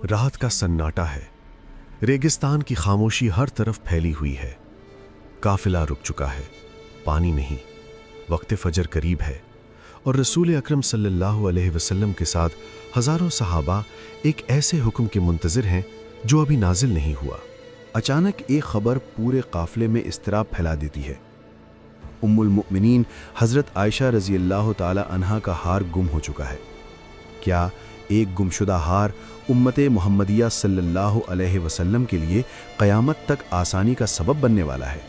राहत का सन्नाटा है। रेगिस्तान की खामोशी हर तरफ फैली हुई है। काफिला रुक चुका है, पानी नहीं। वक्त फजर करीब है और रसूल अकरम सल्लल्लाहु अलैहि वसल्लम के साथ हजारों सहाबा एक ऐसे हुक्म के मुंतज़िर हैं जो अभी नाजिल नहीं हुआ। अचानक एक खबर पूरे काफिले में इस्तराब फैला देती है। उम्मुल मुमिनीन हज़रत आयशा रज़ी अल्लाह ताला अन्हा का हार गुम हो चुका है। क्या एक गुमशुदा हार उम्मत मुहम्मदिया सल्लल्लाहु अलैहि वसल्लम के लिए क़यामत तक आसानी का सबब बनने वाला है?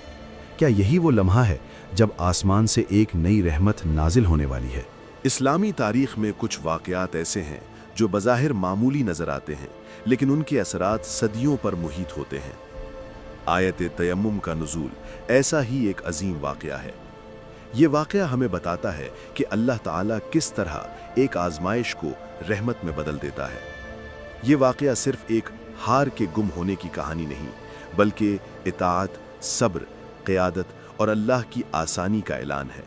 क्या यही वो लम्हा है जब आसमान से एक नई रहमत नाजिल होने वाली है? इस्लामी तारीख में कुछ वाक़यात ऐसे हैं जो बज़ाहिर मामूली नज़र आते हैं, लेकिन उनके असरात सदियों पर मुहीत होते हैं। आयत तयम्मुम का नुज़ूल ऐसा ही एक अजीम वाक़या है। ये वाक़या हमें बताता है कि अल्लाह ताला किस तरह एक आजमाइश को रहमत में बदल देता है। ये वाक़या सिर्फ एक हार के गुम होने की कहानी नहीं, बल्कि इताअत, सब्र, क़यादत और अल्लाह की आसानी का ऐलान है।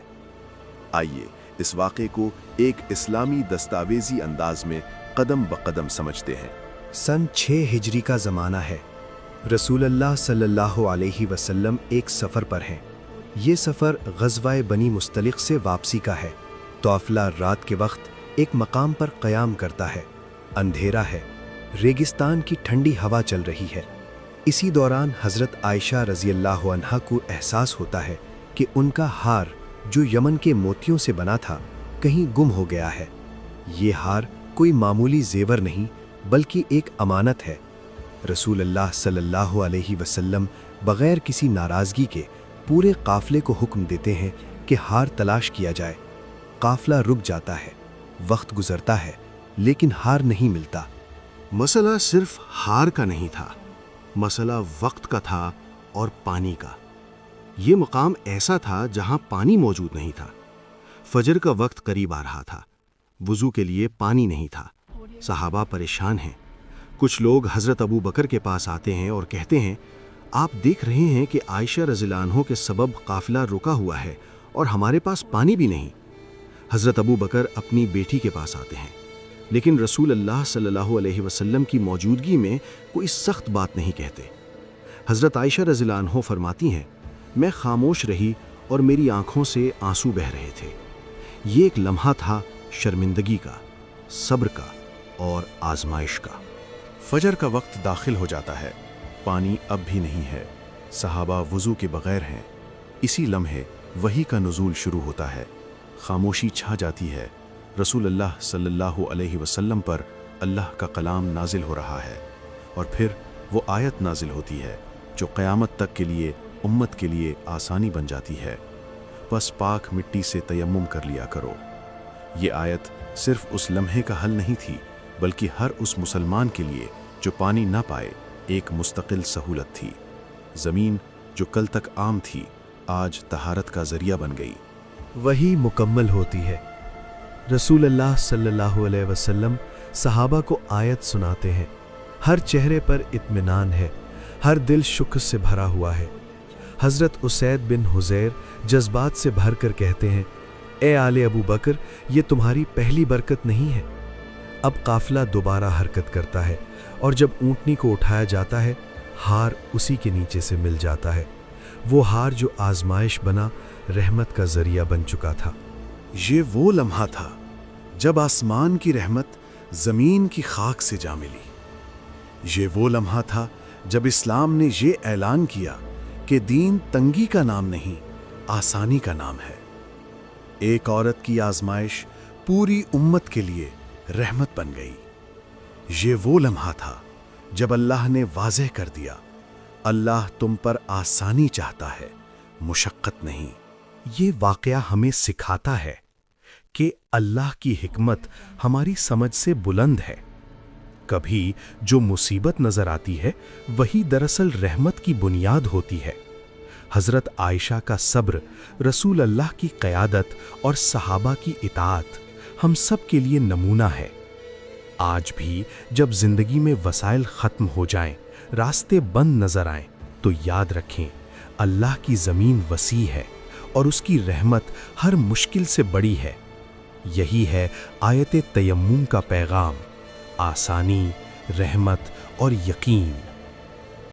आइए इस वाक़े को एक इस्लामी दस्तावेज़ी अंदाज में कदम ब कदम समझते हैं। सन 6 हिजरी का ज़माना है। रसूल अल्लाह सल्लल्लाहु अलैहि वसल्लम एक सफ़र पर हैं। ये सफ़र ग़ज़वा बनी मुस्तलिक़ से वापसी का है। काफ़िला रात के वक्त एक मकाम पर क़याम करता है। अंधेरा है, रेगिस्तान की ठंडी हवा चल रही है। इसी दौरान हज़रत आयशा रज़ी अल्लाह अन्हा को एहसास होता है कि उनका हार जो यमन के मोतियों से बना था कहीं गुम हो गया है। ये हार कोई मामूली जेवर नहीं बल्कि एक अमानत है। रसूल अल्लाह सल्लल्लाहु अलैहि वसल्लम बग़ैर किसी नाराज़गी के पूरे काफ़िले को हुक्म देते हैं कि हार तलाश किया जाए। काफ़िला रुक जाता है, वक्त गुज़रता है, लेकिन हार नहीं मिलता। मसला सिर्फ हार का नहीं था, मसला वक्त का था और पानी का। ये मकाम ऐसा था जहां पानी मौजूद नहीं था। फजर का वक्त करीब आ रहा था, वुज़ू के लिए पानी नहीं था। सहाबा परेशान हैं। कुछ लोग हज़रत अबू बकर के पास आते हैं और कहते हैं, आप देख रहे हैं कि आयशा रज़ियल्लाहु अन्हा के सबब काफ़िला रुका हुआ है और हमारे पास पानी भी नहीं। हज़रत अबू बकर अपनी बेटी के पास आते हैं, लेकिन रसूल अल्लाह सल्लल्लाहु अलैहि वसल्लम की मौजूदगी में कोई सख्त बात नहीं कहते। हज़रत आयशा रज़ियल्लाहु अन्हा फरमाती हैं, मैं खामोश रही और मेरी आंखों से आंसू बह रहे थे। ये एक लम्हा था शर्मिंदगी का, सब्र का और आजमाइश का। फजर का वक्त दाखिल हो जाता है, पानी अब भी नहीं है। सहाबा वुज़ू के बगैर हैं। इसी लम्हे वही का नुज़ूल शुरू होता है। खामोशी छा जाती है। रसूल अल्लाह सल्लल्लाहु अलैहि वसल्लम पर अल्लाह का कलाम नाजिल हो रहा है और फिर वो आयत नाजिल होती है जो क़यामत तक के लिए उम्मत के लिए आसानी बन जाती है। बस पाक मिट्टी से तयम्मुम कर लिया करो। ये आयत सिर्फ उस लम्हे का हल नहीं थी, बल्कि हर उस मुसलमान के लिए जो पानी ना पाए एक मुस्तकिल सहूलत थी। ज़मीन जो कल तक आम थी आज तहारत का ज़रिया बन गई। वही मुकम्मल होती है। रसूल अल्लाह सल्लल्लाहु अलैहि वसल्लम सहाबा को आयत सुनाते हैं। हर चेहरे पर इत्मीनान है, हर दिल शुक्र से भरा हुआ है। हज़रत उसैद बिन हुज़ैर जज्बात से भर कर कहते हैं, ए आले अबू बकर, ये तुम्हारी पहली बरकत नहीं है। अब काफ़िला दोबारा हरकत करता है और जब ऊँटनी को उठाया जाता है, हार उसी के नीचे से मिल जाता है। वो हार जो आजमाइश बना रहमत का ज़रिया बन चुका था। ये वो लम्हा था जब आसमान की रहमत ज़मीन की खाक से जा मिली। ये वो लम्हा था जब इस्लाम ने ये ऐलान किया कि दीन तंगी का नाम नहीं, आसानी का नाम है। एक औरत की आजमाइश पूरी उम्मत के लिए रहमत बन गई। ये वो लम्हा था जब अल्लाह ने वाज़ेह कर दिया, अल्लाह तुम पर आसानी चाहता है, मुशक्क़त नहीं। ये वाक़या हमें सिखाता है कि अल्लाह की हिकमत हमारी समझ से बुलंद है। कभी जो मुसीबत नज़र आती है वही दरअसल रहमत की बुनियाद होती है। हज़रत आयशा का सब्र, रसूल अल्लाह की क़यादत और सहाबा की इताअत हम सब के लिए नमूना है। आज भी जब ज़िंदगी में वसाइल ख़त्म हो जाएं, रास्ते बंद नज़र आएं, तो याद रखें अल्लाह की ज़मीन वसी है और उसकी रहमत हर मुश्किल से बड़ी है। यही है आयत तयम्मुम का पैगाम। आसानी, رحمت اور یقین۔